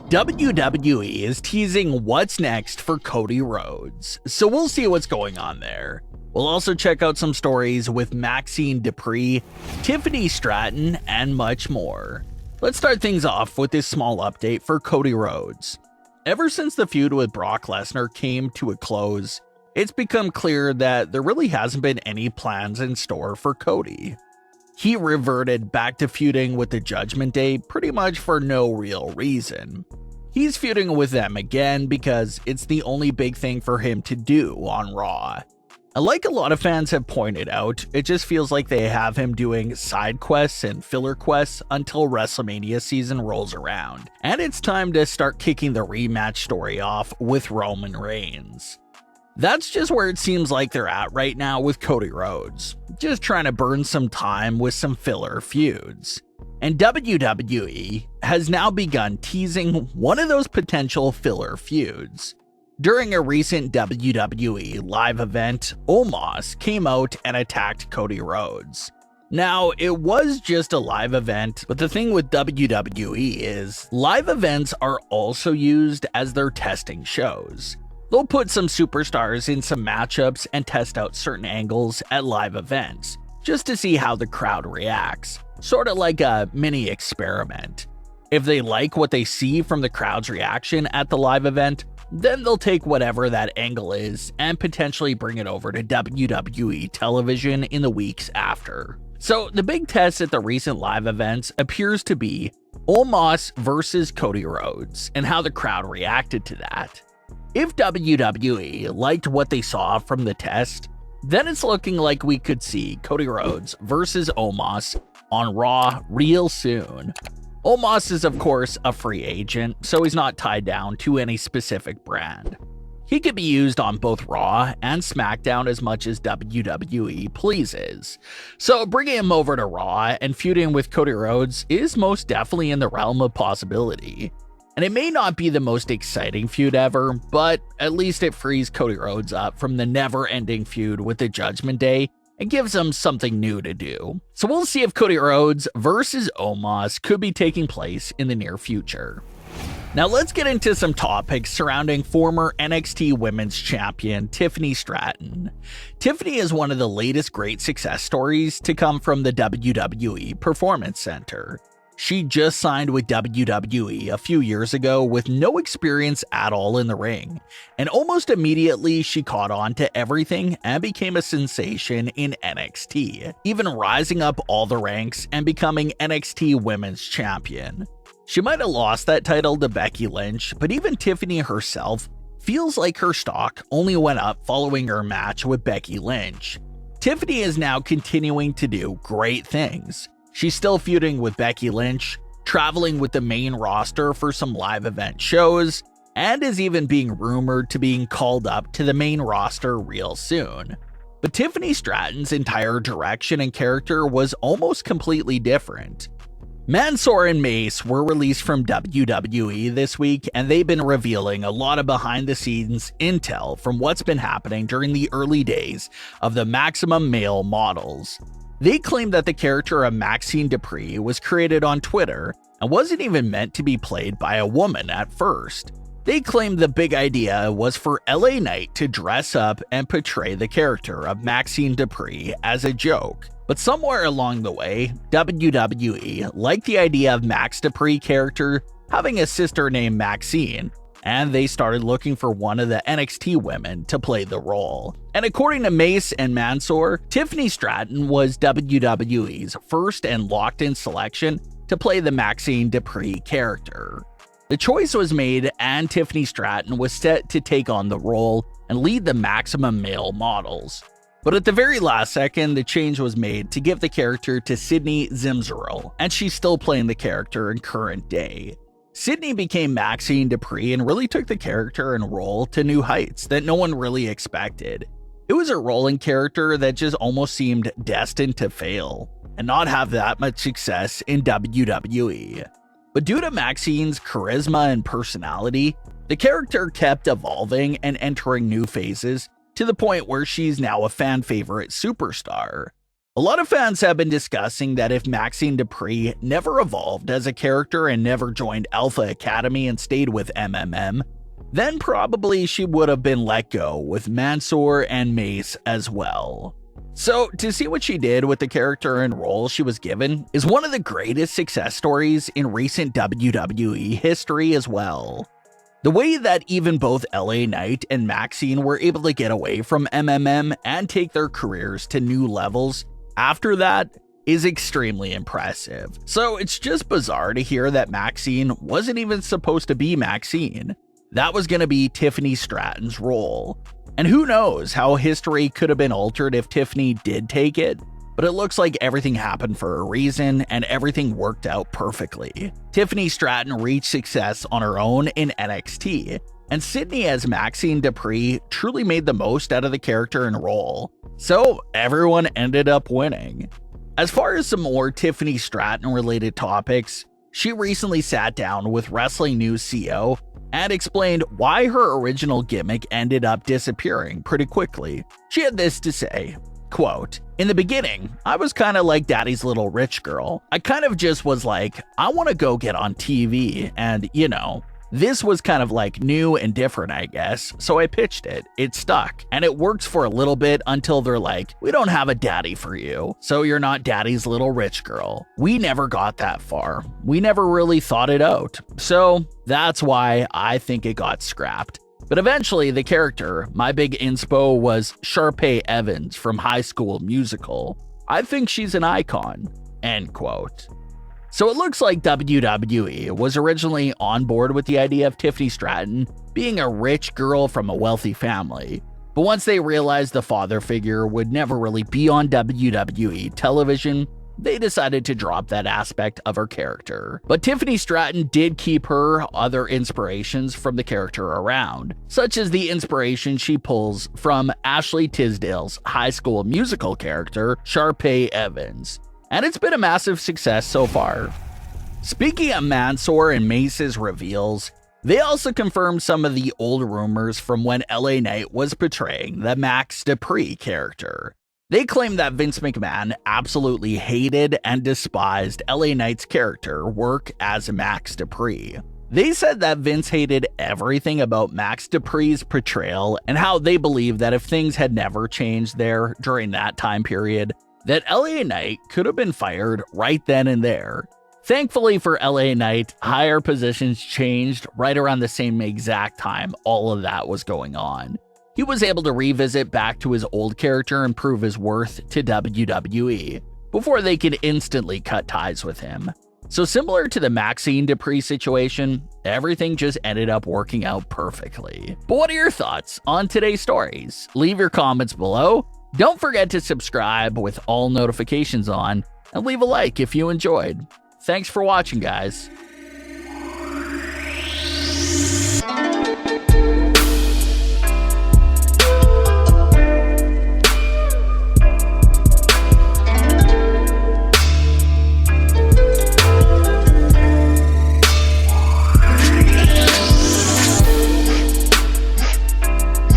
WWE is teasing what's next for Cody Rhodes, so we'll see what's going on there. We'll also check out some stories with Maxxine Dupri, Tiffany Stratton, and much more. Let's start things off with this small update for Cody Rhodes. Ever since the feud with Brock Lesnar came to a close, it's become clear that there really hasn't been any plans in store for Cody. He reverted back to feuding with the Judgment Day pretty much for no real reason. He's feuding with them again because it's the only big thing for him to do on Raw. And like a lot of fans have pointed out, it just feels like they have him doing side quests and filler quests until WrestleMania season rolls around, and it's time to start kicking the rematch story off with Roman Reigns. That's just where it seems like they're at right now with Cody Rhodes, just trying to burn some time with some filler feuds. And WWE has now begun teasing one of those potential filler feuds. During a recent WWE live event, Omos came out and attacked Cody Rhodes. Now, it was just a live event, but the thing with WWE is live events are also used as their testing shows. They'll put some superstars in some matchups and test out certain angles at live events, just to see how the crowd reacts, sort of like a mini experiment. If they like what they see from the crowd's reaction at the live event, then they'll take whatever that angle is and potentially bring it over to WWE television in the weeks after. So the big test at the recent live events appears to be Omos versus Cody Rhodes and how the crowd reacted to that. If WWE liked what they saw from the test, then it's looking like we could see Cody Rhodes versus Omos on Raw real soon. Omos is of course a free agent, so he's not tied down to any specific brand. He could be used on both Raw and SmackDown as much as WWE pleases. So bringing him over to Raw and feuding with Cody Rhodes is most definitely in the realm of possibility. And it may not be the most exciting feud ever, but at least it frees Cody Rhodes up from the never-ending feud with the Judgment Day and gives him something new to do. So we'll see if Cody Rhodes versus Omos could be taking place in the near future. Now let's get into some topics surrounding former NXT Women's Champion Tiffany Stratton. Tiffany is one of the latest great success stories to come from the WWE Performance Center. She just signed with WWE a few years ago with no experience at all in the ring, and almost immediately she caught on to everything and became a sensation in NXT, even rising up all the ranks and becoming NXT Women's Champion. She might have lost that title to Becky Lynch, but even Tiffany herself feels like her stock only went up following her match with Becky Lynch. Tiffany is now continuing to do great things. She's still feuding with Becky Lynch, traveling with the main roster for some live event shows, and is even being rumored to being called up to the main roster real soon. But Tiffany Stratton's entire direction and character was almost completely different. Mansoor and Mace were released from WWE this week, and they've been revealing a lot of behind-the-scenes intel from what's been happening during the early days of the Maximum Male models. They claim that the character of Maxxine Dupri was created on Twitter and wasn't even meant to be played by a woman at first. They claim the big idea was for LA Knight to dress up and portray the character of Maxxine Dupri as a joke. But somewhere along the way, WWE liked the idea of Max Dupri character having a sister named Maxine, and they started looking for one of the NXT women to play the role. And according to Mace and Mansoor, Tiffany Stratton was WWE's first and locked-in selection to play the Maxxine Dupri character. The choice was made, and Tiffany Stratton was set to take on the role and lead the Maximum Male models. But at the very last second, the change was made to give the character to Sydney Zimzerl, and she's still playing the character in current day. Sydney became Maxxine Dupri and really took the character and role to new heights that no one really expected. It was a role and character that just almost seemed destined to fail and not have that much success in WWE. But due to Maxine's charisma and personality, the character kept evolving and entering new phases to the point where she's now a fan favorite superstar. A lot of fans have been discussing that if Maxxine Dupri never evolved as a character and never joined Alpha Academy and stayed with MMM, then probably she would have been let go with Mansoor and Mace as well. So to see what she did with the character and role she was given is one of the greatest success stories in recent WWE history as well. The way that even both LA Knight and Maxxine were able to get away from MMM and take their careers to new levels after that is extremely impressive. So it's just bizarre to hear that Maxxine wasn't even supposed to be Maxxine. That was going to be Tiffany Stratton's role. And who knows how history could have been altered if Tiffany did take it, but it looks like everything happened for a reason and everything worked out perfectly. Tiffany Stratton reached success on her own in NXT, and Sydney as Maxxine Dupri truly made the most out of the character and role. So everyone ended up winning. As far as some more Tiffany Stratton related topics, she recently sat down with Wrestling News CEO and explained why her original gimmick ended up disappearing pretty quickly. She had this to say, quote, "In the beginning, I was kind of like daddy's little rich girl. I kind of just was like, I want to go get on TV and, this was kind of like new and different, I guess, so I pitched it. It stuck, and it works for a little bit until they're like, we don't have a daddy for you, so you're not daddy's little rich girl. We never got that far. We never really thought it out. So that's why I think it got scrapped. But eventually, the character, my big inspo was Sharpay Evans from High School Musical. I think she's an icon." End quote. So it looks like WWE was originally on board with the idea of Tiffany Stratton being a rich girl from a wealthy family, but once they realized the father figure would never really be on WWE television, they decided to drop that aspect of her character. But Tiffany Stratton did keep her other inspirations from the character around, such as the inspiration she pulls from Ashley Tisdale's High School Musical character, Sharpay Evans. And it's been a massive success so far. Speaking of Mansoor and Mace's reveals, they also confirmed some of the old rumors from when LA Knight was portraying the Max Dupri character. They claimed that Vince McMahon absolutely hated and despised LA Knight's character work as Max Dupri. They said that Vince hated everything about Max Dupri's portrayal and how they believe that if things had never changed there during that time period, that LA Knight could have been fired right then and there. Thankfully for LA Knight, higher positions changed right around the same exact time all of that was going on. He was able to revisit back to his old character and prove his worth to WWE before they could instantly cut ties with him. So similar to the Maxxine Dupri situation, everything just ended up working out perfectly. But what are your thoughts on today's stories? Leave your comments below. Don't forget to subscribe with all notifications on, and leave a like if you enjoyed. Thanks for watching, guys.